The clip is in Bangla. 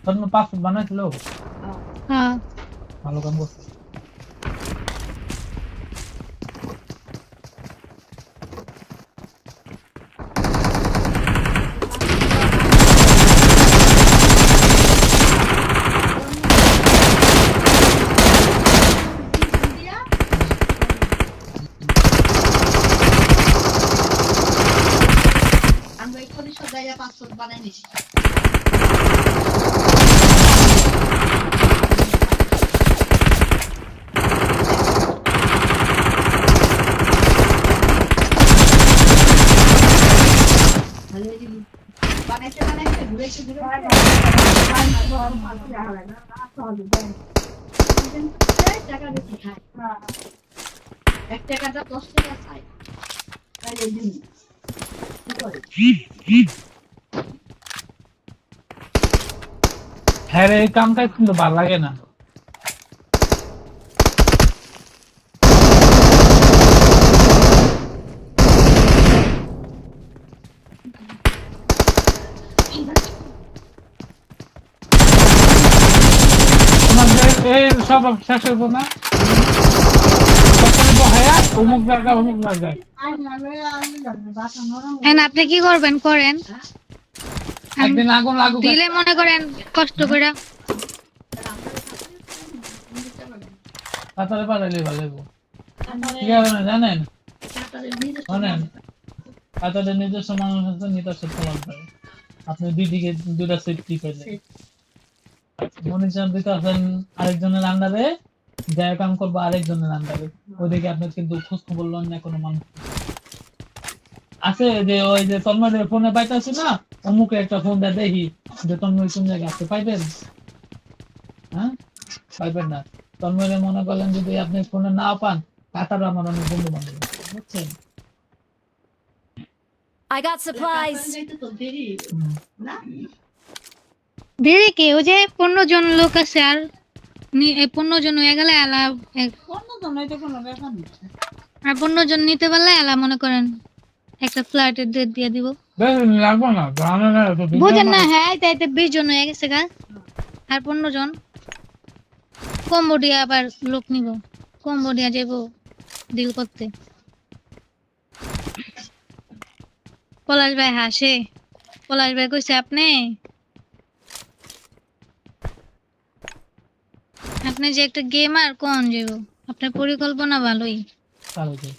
তোর পাসপোর্ট বানাইছিল হ্যাঁ ভালো কাম করছিস আমরা এক্ষুনি সব জায়গায় পাসপোর্ট বানাই নিছি বানাইতে বানাইতে ঘুরেছে টাকা বেশি খায় এক টাকাটা 10 টাকা চাই তাহলে দিন হ্যাঁ রে এই কামটা কিন্তু ভালো লাগে না তোমাদের এই সব শেষ হইব না অমুক জায়গায় এখন আপনি কি করবেন করেন একদিন আগুন লাগুক দিলে মনে করেন কষ্ট করে তাড়াতাড়ি পাঠাইলে ভালো হইব ঠিক আছে না জানেন শোনেন তাদের নিজস্ব মানুষ আছে নিজস্ব ফলন পায় আপনি দুইদিকে দুটা সেফটি পেলেন মনিটর দিতে আছেন আরেকজনের আন্ডারে যাই কাম করবো আরেকজনের আন্ডারে ওদিকে আপনার কিন্তু খোঁজ খবর লন না কোনো মানুষ আছে যে ওই যে তন্ময়ের ফোনে পাইতেছি না অমুকে একটা ফোন দেয় দেখি যে তন্ময় কোন জায়গায় আছে পাইবেন হ্যাঁ পাইবেন না তন্ময়ের মনে করলেন যদি আপনি ফোনে না পান কাতার আমার অনেক বন্ধু বান্ধব বুঝছেন I got supplies. দেরি কি ওই যে 15 জন লোক আছে আর 15 জন হয়ে গেলে আলা আর 15 জন নিতে পারলে আলা মনে করেন একটা ফ্ল্যাটের ডেট দিয়ে দিব বেশি লাগবে না জানেন না তো বুঝেন না হ্যাঁ তাইতে 20 জন হয়ে গেছে গা আর 15 জন কম্বোডিয়া আবার লোক নিব কম্বোডিয়া যাব ডিল করতে পলাশ ভাই হাসে পলাশ ভাই কইছে আপনি যে একটা গেমার কোন যাব আপনার পরিকল্পনা ভালোই তাহলে